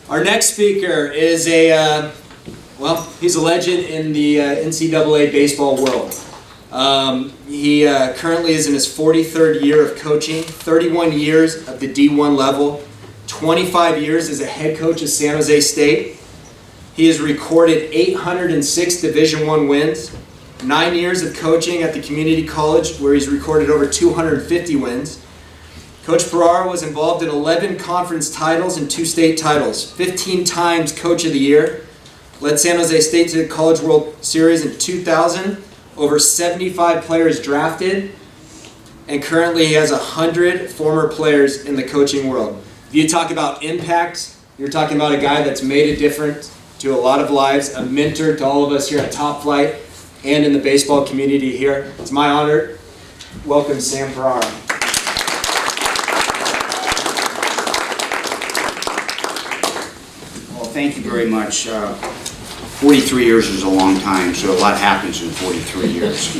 Our next speaker is he's a legend in the NCAA baseball world. He currently is in his 43rd year of coaching, 31 years of the D1 level, 25 years as a head coach at San Jose State. He has recorded 806 Division I wins, 9 years of coaching at the community college where he's recorded over 250 wins. Coach Piraro was involved in 11 conference titles and 2 state titles, 15 times Coach of the Year, led San Jose State to the College World Series in 2000, over 75 players drafted, and currently he has 100 former players in the coaching world. If you talk about impact, you're talking about a guy that's made a difference to a lot of lives, a mentor to all of us here at Top Flight and in the baseball community here. It's my honor. Welcome, Sam Piraro. Thank you very much. 43 years is a long time, so a lot happens in 43 years.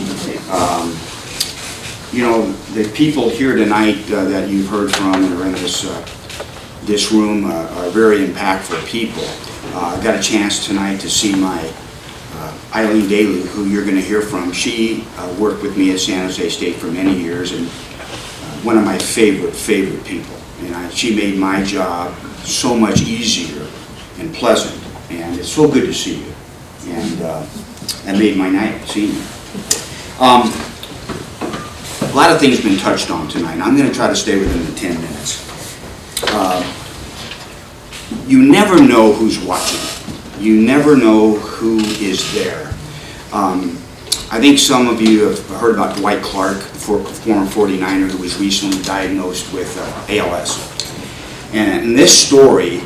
You know, the people here tonight that you've heard from and are in this room are very impactful people. I got a chance tonight to see my Eileen Daly, who you're going to hear from. She worked with me at San Jose State for many years, and one of my favorite people. And she made my job so much easier and pleasant, and it's so good to see you, and that made my night seeing you. A lot of things have been touched on tonight. I'm going to try to stay within the 10 minutes. You never know who's watching. You never know who is there. I think some of you have heard about Dwight Clark, former 49er who was recently diagnosed with ALS. And in this story,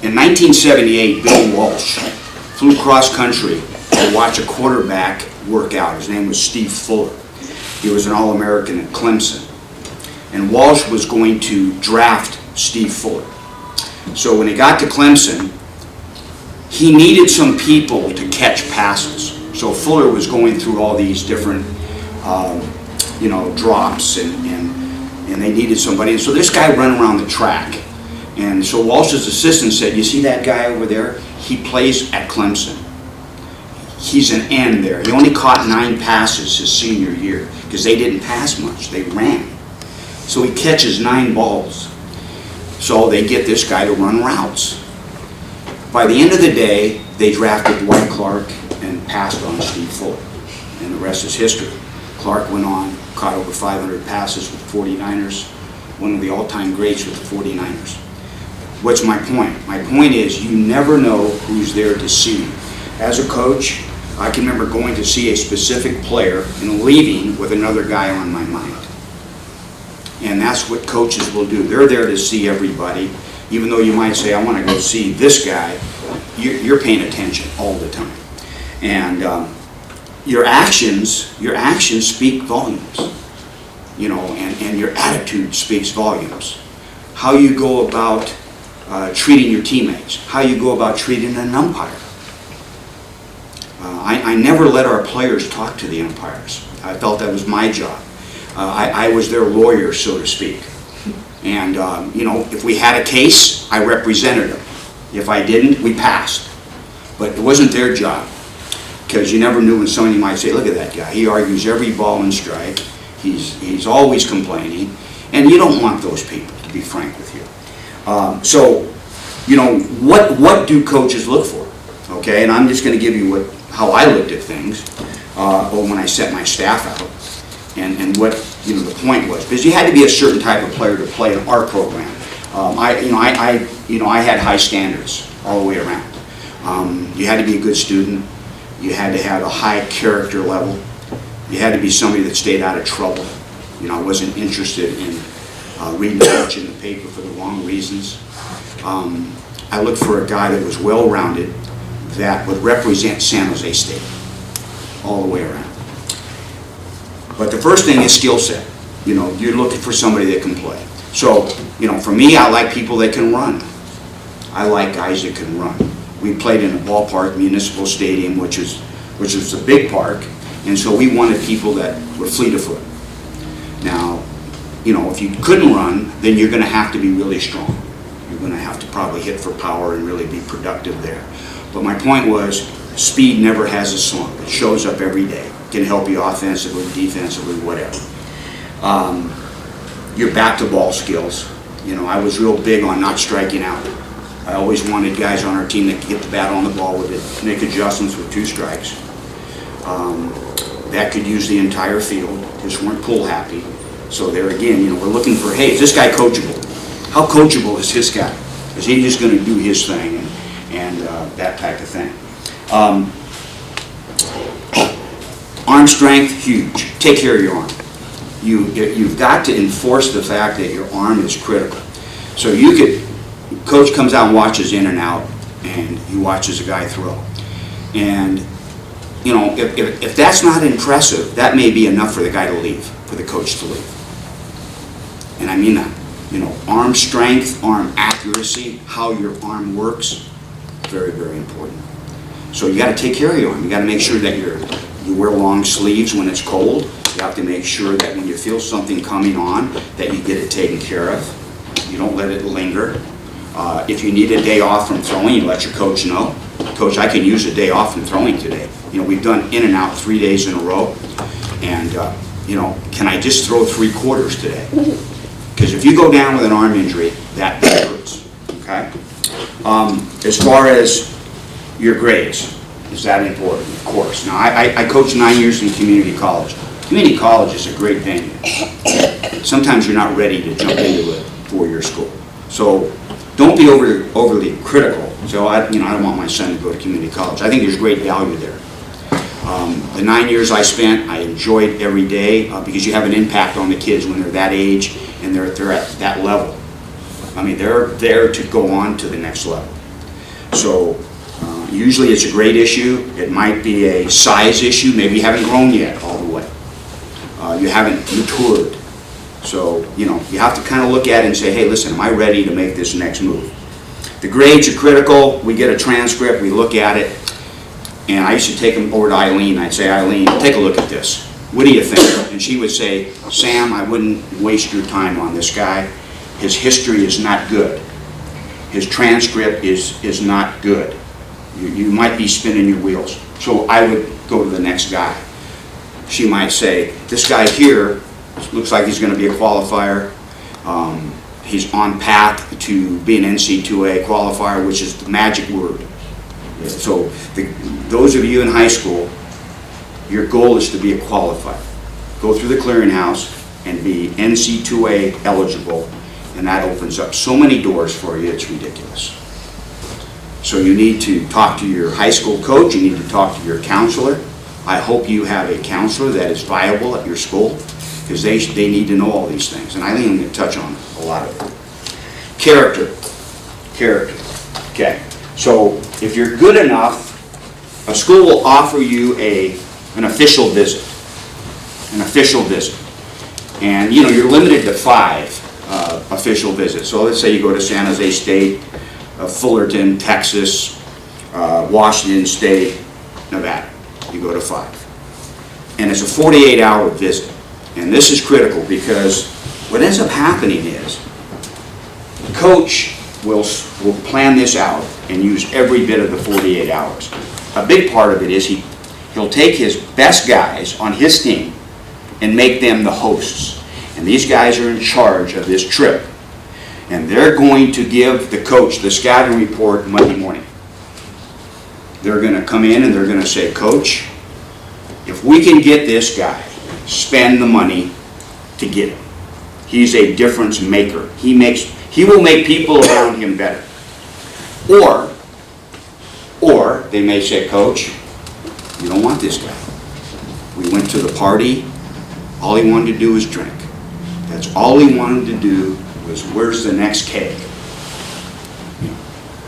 in 1978, Bill Walsh flew cross country to watch a quarterback work out. His name was Steve Fuller. He was an All-American at Clemson. And Walsh was going to draft Steve Fuller. So when he got to Clemson, he needed some people to catch passes. So Fuller was going through all these different drops, and they needed somebody. And so this guy ran around the track. And so Walsh's assistant said, "You see that guy over there? He plays at Clemson. He's an end there. He only caught 9 passes his senior year because they didn't pass much. They ran. So he catches 9 balls. So they get this guy to run routes. By the end of the day, they drafted Dwight Clark and passed on Steve Fuller. And the rest is history. Clark went on, caught over 500 passes with the 49ers, one of the all-time greats with the 49ers. What's my point? My point is you never know who's there to see you. As a coach, I can remember going to see a specific player and leaving with another guy on my mind. And that's what coaches will do. They're there to see everybody. Even though you might say, I want to go see this guy, you're paying attention all the time. And your actions speak volumes. And your attitude speaks volumes. How you go about treating your teammates, how you go about treating an umpire. I never let our players talk to the umpires. I felt that was my job. I was their lawyer, so to speak. And if we had a case, I represented them. If I didn't, we passed. But it wasn't their job, because you never knew when somebody might say, "Look at that guy. He argues every ball and strike. He's always complaining," and you don't want those people, to be frank with you. What do coaches look for? Okay, and I'm just going to give you how I looked at things, or when I set my staff out, and what the point was, because you had to be a certain type of player to play in our program. I had high standards all the way around. You had to be a good student. You had to have a high character level. You had to be somebody that stayed out of trouble. I wasn't interested in reading much in the paper for the wrong reasons. I looked for a guy that was well-rounded, that would represent San Jose State all the way around. But the first thing is skill set. You're looking for somebody that can play. So, for me, I like people that can run. I like guys that can run. We played in a ballpark, Municipal Stadium, which is a big park, and so we wanted people that were fleet of foot. Now, if you couldn't run, then you're going to have to be really strong. You're going to have to probably hit for power and really be productive there. But my point was, speed never has a slump. It shows up every day. It can help you offensively, defensively, whatever. Your back-to-ball skills. You know, I was real big on not striking out. I always wanted guys on our team that could get the bat on the ball with it, make adjustments with 2 strikes. That could use the entire field, just weren't pull happy. So there again, you know, we're looking for, hey, is this guy coachable? How coachable is this guy? Is he just going to do his thing and that type of thing? Arm strength, huge. Take care of your arm. You've got to enforce the fact that your arm is critical. So you could, coach comes out and watches in and out, and he watches a guy throw. And, you know, if that's not impressive, that may be enough for the guy to leave, for the coach to leave. And I mean that. You know, arm strength, arm accuracy, how your arm works, very, very important. So you got to take care of your arm. You got to make sure that you wear long sleeves when it's cold. You have to make sure that when you feel something coming on, that you get it taken care of. You don't let it linger. If you need a day off from throwing, you let your coach know. Coach, I can use a day off from throwing today. You know, we've done in and out 3 days in a row. And, you know, can I just throw 3/4 today? Because if you go down with an arm injury, that hurts, okay? As far as your grades, is that important? Of course. Now, I coached 9 years in community college. Community college is a great venue. Sometimes you're not ready to jump into a 4-year school. So don't be overly critical. So I don't want my son to go to community college. I think there's great value there. The 9 years I spent, I enjoyed every day because you have an impact on the kids when they're that age and they're at that level. I mean, they're there to go on to the next level. So usually it's a grade issue. It might be a size issue. Maybe you haven't grown yet all the way. You haven't matured. So, you know, you have to kind of look at it and say, hey, listen, am I ready to make this next move? The grades are critical. We get a transcript, we look at it, and I used to take them over to Eileen. I'd say, Eileen, take a look at this. What do you think? And she would say, Sam, I wouldn't waste your time on this guy. His history is not good. His transcript is not good. You might be spinning your wheels. So I would go to the next guy. She might say, this guy here looks like he's going to be a qualifier. He's on path to be an NC2A qualifier, which is the magic word. So those of you in high school, your goal is to be a qualifier. Go through the clearinghouse and be NC2A eligible, and that opens up so many doors for you, it's ridiculous. So you need to talk to your high school coach, you need to talk to your counselor. I hope you have a counselor that is viable at your school, because they need to know all these things. And Eileen will touch on a lot of it. Character. Okay. So if you're good enough, a school will offer you an official visit. An official visit. And you know, you're limited to 5 official visits. So let's say you go to San Jose State, Fullerton, Texas, Washington State, Nevada. You go to 5. And it's a 48-hour visit. And this is critical because what ends up happening is the coach will plan this out and use every bit of the 48 hours. A big part of it is he'll take his best guys on his team and make them the hosts. And these guys are in charge of this trip. And they're going to give the coach the scouting report Monday morning. They're going to come in and they're going to say, Coach, if we can get this guy, spend the money to get him. He's a difference maker. He will make people around him better. Or they may say, Coach, you don't want this guy. We went to the party. All he wanted to do was drink. That's all he wanted to do was, where's the next keg?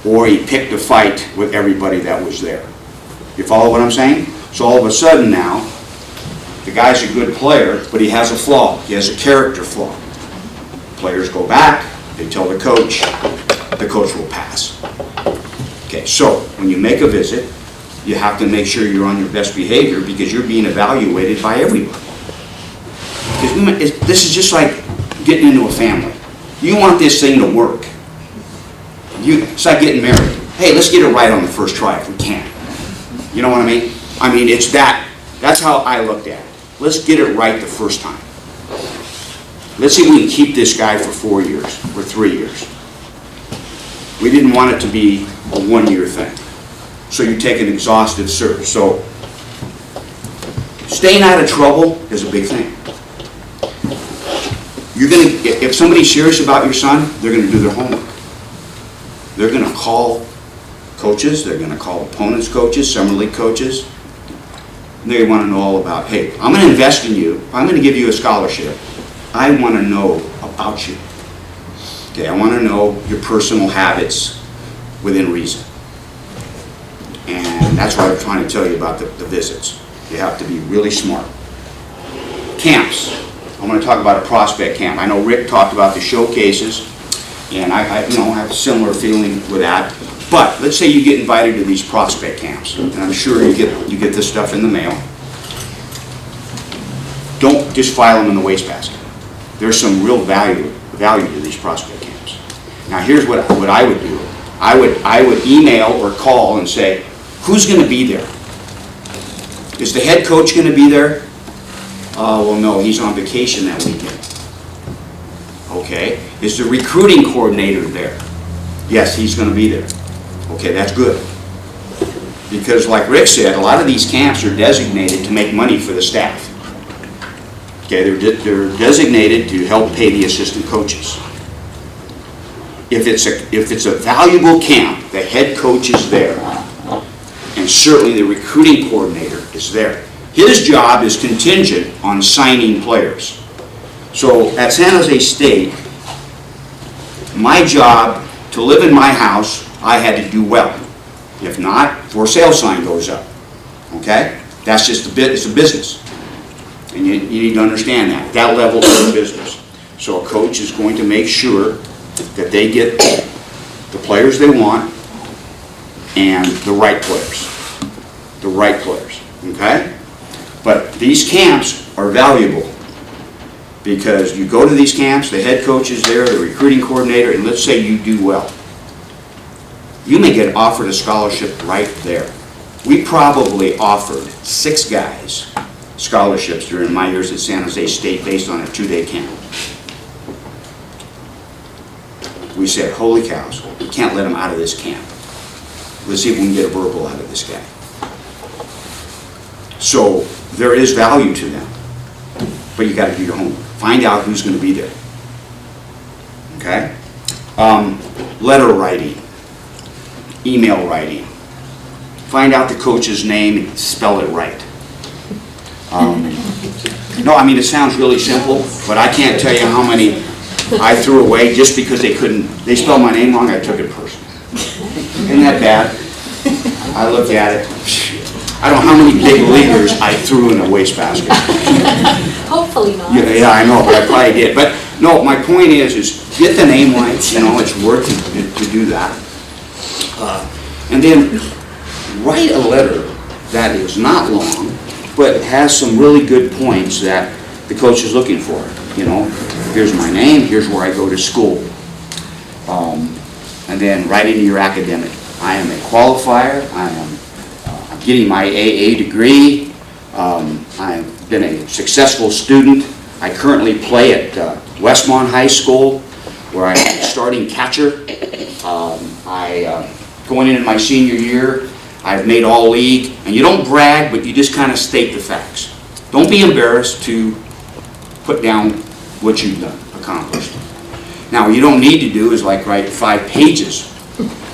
Or he picked a fight with everybody that was there. You follow what I'm saying? So all of a sudden now, the guy's a good player, but he has a flaw. He has a character flaw. Players go back, they tell the coach will pass. Okay, so when you make a visit, you have to make sure you're on your best behavior because you're being evaluated by everybody. Because this is just like getting into a family. You want this thing to work. It's like getting married. Hey, let's get it right on the first try if we can. You know what I mean? I mean, it's that's how I looked at it. Let's get it right the first time. Let's see if we can keep this guy for 4 years, or 3 years. We didn't want it to be a 1-year thing. So you take an exhaustive search. So staying out of trouble is a big thing. If somebody's serious about your son, they're going to do their homework. They're going to call coaches, they're going to call opponents' coaches, summer league coaches. They want to know all about, hey, I'm going to invest in you, I'm going to give you a scholarship. I want to know about you. Okay, I want to know your personal habits within reason. And that's what I'm trying to tell you about the visits. You have to be really smart. Camps. I'm going to talk about a prospect camp. I know Rick talked about the showcases, and I have a similar feeling with that. But let's say you get invited to these prospect camps, and I'm sure you get this stuff in the mail. Don't just file them in the wastebasket. There's some real value to these prospect camps. Now here's what I would do. I would email or call and say, who's going to be there? Is the head coach going to be there? Well, no, he's on vacation that weekend. Okay. Is the recruiting coordinator there? Yes, he's going to be there. Okay, that's good. Because like Rick said, a lot of these camps are designated to make money for the staff. Okay, they're designated to help pay the assistant coaches. If it's a valuable camp, the head coach is there. And certainly the recruiting coordinator is there. His job is contingent on signing players. So at San Jose State, my job to live in my house, I had to do well. If not, for sale sign goes up. Okay? That's just it's a business. And you need to understand that level of the business. So a coach is going to make sure that they get the players they want and the right players. The right players. Okay? But these camps are valuable because you go to these camps, the head coach is there, the recruiting coordinator, and let's say you do well. You may get offered a scholarship right there. We probably offered 6 guys scholarships during my years at San Jose State based on a 2-day camp. We said, holy cows, we can't let him out of this camp. Let's see if we can get a verbal out of this guy. So there is value to them, but you got to do your homework. Find out who's going to be there. Okay? Letter writing, email writing. Find out the coach's name and spell it right. No, I mean, it sounds really simple, but I can't tell you how many I threw away just because they spelled my name wrong. I took it personally. Isn't that bad? I look at it. I don't know how many big leaguers I threw in a wastebasket. Hopefully not. Yeah, I know, but I probably did. But no, my point is get the name right. You know, it's worth it to do that. And then write a letter that is not long, but has some really good points that the coach is looking for. You know, here's my name, here's where I go to school. And then write into your academic. I am a qualifier, I'm getting my AA degree, I've been a successful student. I currently play at Westmont High School, where I'm a starting catcher. Going into my senior year, I've made all league, and you don't brag, but you just kind of state the facts. Don't be embarrassed to put down what you've done, accomplished. Now, what you don't need to do is like write 5 pages.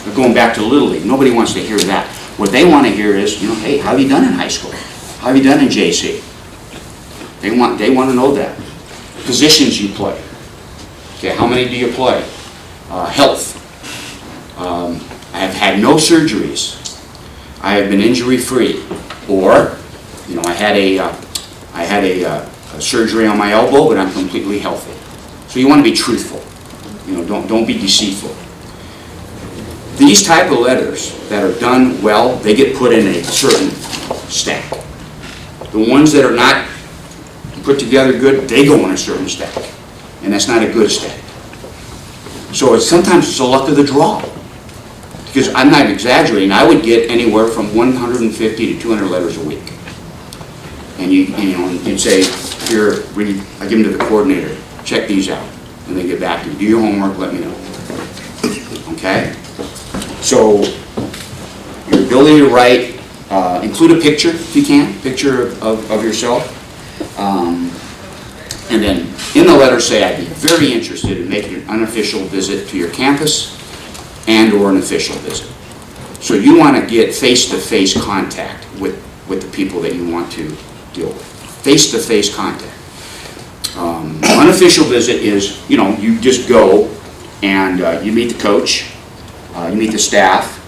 We're going back to Little League. Nobody wants to hear that. What they want to hear is, you know, hey, how have you done in high school? How have you done in JC? They want to know that. Positions you play. Okay, how many do you play? Health. I have had no surgeries. I have been injury-free. Or, you know, I had a surgery on my elbow, but I'm completely healthy. So you want to be truthful. You know, don't be deceitful. These type of letters that are done well, they get put in a certain stack. The ones that are not put together good, they go in a certain stack. And that's not a good stack. So sometimes it's the luck of the draw. Because I'm not exaggerating, I would get anywhere from 150 to 200 letters a week. And you'd say, here, I give them to the coordinator, check these out, and they get back to you. Do your homework, let me know. Okay? So, your ability to write, include a picture, if you can, picture of yourself. And then, in the letter, say, I'd be very interested in making an unofficial visit to your campus and or an official visit. So you want to get face-to-face contact with the people that you want to deal with. Face-to-face contact. Unofficial visit is, you just go and you meet the coach, you meet the staff,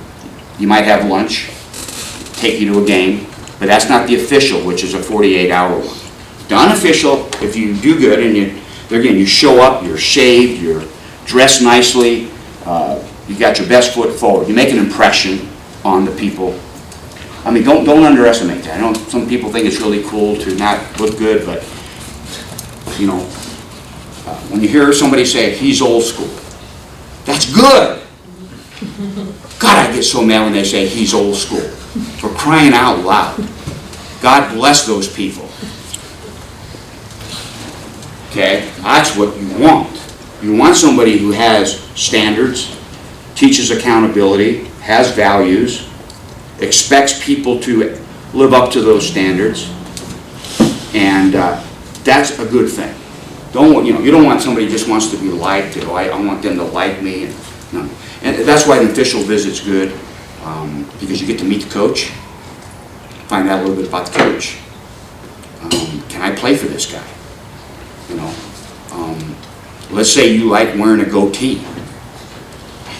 you might have lunch, take you to a game, but that's not the official, which is a 48-hour one. The unofficial, if you do good and you show up, you're shaved, you're dressed nicely, you got your best foot forward, you make an impression on the people. I mean, don't underestimate that. I know some people think it's really cool to not look good, but when you hear somebody say he's old school, that's good. God, I get so mad when they say he's old school. For crying out loud. God bless those people. Okay, that's what you want. You want somebody who has standards, teaches accountability, has values, expects people to live up to those standards, and that's a good thing. You don't want somebody who just wants to be liked. I want them to like me. No. And that's why an official visit's good, because you get to meet the coach, find out a little bit about the coach. Can I play for this guy? Let's say you like wearing a goatee,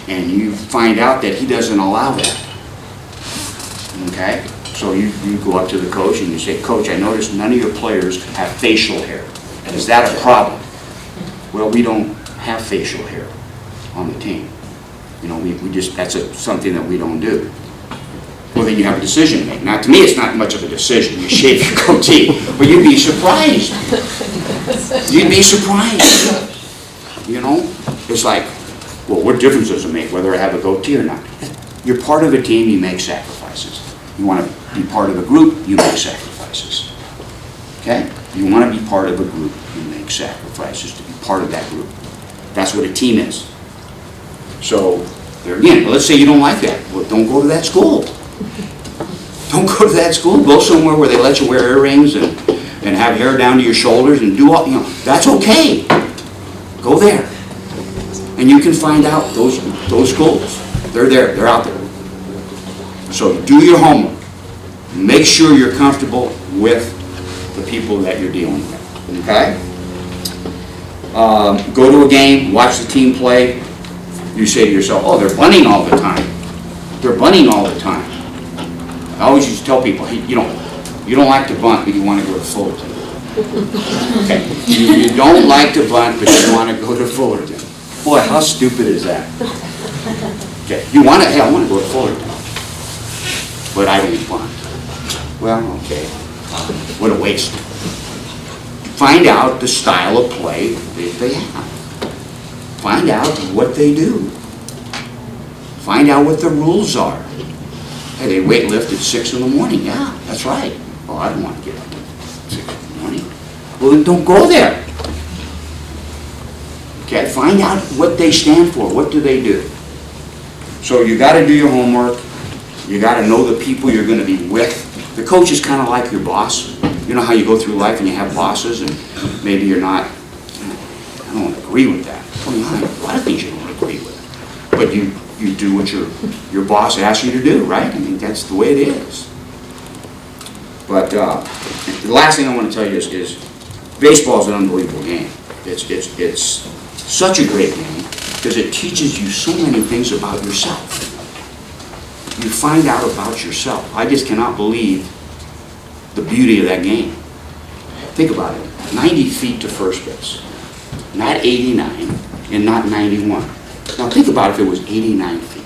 and you find out that he doesn't allow that. Okay? So you go up to the coach and you say, Coach, I noticed none of your players have facial hair. Is that a problem? Well, we don't have facial hair on the team. That's something that we don't do. Well, then you have a decision to make. Now, to me, it's not much of a decision. You shave your goatee, but you'd be surprised. You'd be surprised. It's like, well, what difference does it make whether I have a goatee or not? You're part of a team, you make sacrifices. You want to be part of a group, you make sacrifices. Okay? You want to be part of a group, you make sacrifices to be part of that group. That's what a team is. So, there again, let's say you don't like that. Well, don't go to that school. Don't go to that school. Go somewhere where they let you wear earrings and have hair down to your shoulders and do all, that's okay. Go there. And you can find out those schools. They're there. They're out there. So do your homework. Make sure you're comfortable with the people that you're dealing with. Okay? Go to a game, watch the team play. You say to yourself, oh, they're bunting all the time. They're bunting all the time. I always used to tell people, hey, you don't like to bunt, but you want to go to Fullerton. Okay, you don't like to bunt, but you want to go to Fullerton. Boy, how stupid is that? Okay, I want to go to Fullerton, but I don't bunt. Well, okay, what a waste. Find out the style of play that they have. Find out what they do. Find out what the rules are. Hey, they weight lift at 6 in the morning. Yeah, that's right. Oh, I don't want to get up at 6 in the morning. Well, then don't go there. Okay, find out what they stand for. What do they do? So you got to do your homework. You got to know the people you're going to be with. The coach is kind of like your boss. You know how you go through life and you have bosses and maybe you're not, I don't agree with that. Well, a lot of things you don't agree with. But you do what your boss asks you to do, right? I mean, that's the way it is. But the last thing I want to tell you is baseball is an unbelievable game. It's such a great game because it teaches you so many things about yourself. You find out about yourself. I just cannot believe the beauty of that game. Think about it. 90 feet to first base. Not 89 and not 91. Now think about if it was 89 feet.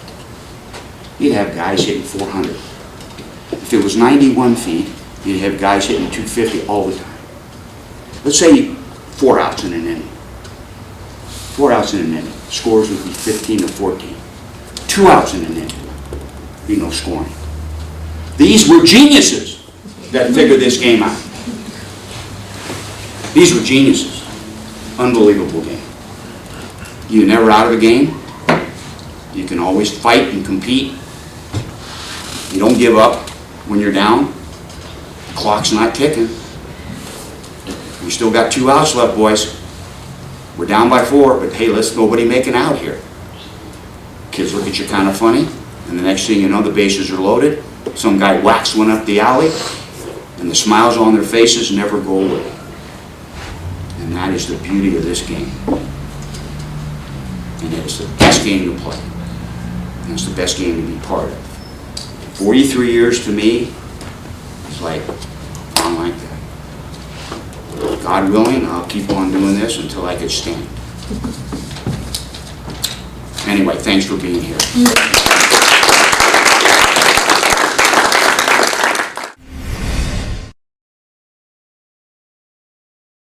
You'd have guys hitting 400. If it was 91 feet, you'd have guys hitting 250 all the time. Let's say 4 outs in an inning. 4 outs in an inning. Scores would be 15 to 14. 2 outs in an inning. be no scoring. These were geniuses that figured this game out. These were geniuses. Unbelievable game. You're never out of a game. You can always fight and compete. You don't give up when you're down. The clock's not ticking. We still got 2 outs left, boys. We're down by 4, but hey, let's nobody making out here. Kids look at you kind of funny, and the next thing you know, the bases are loaded. Some guy whacks one up the alley, and the smiles on their faces never go away. And that is the beauty of this game. And it is the best game to play. And it's the best game to be part of. 43 years to me is like, on like that. God willing, I'll keep on doing this until I could stand. Anyway, thanks for being here.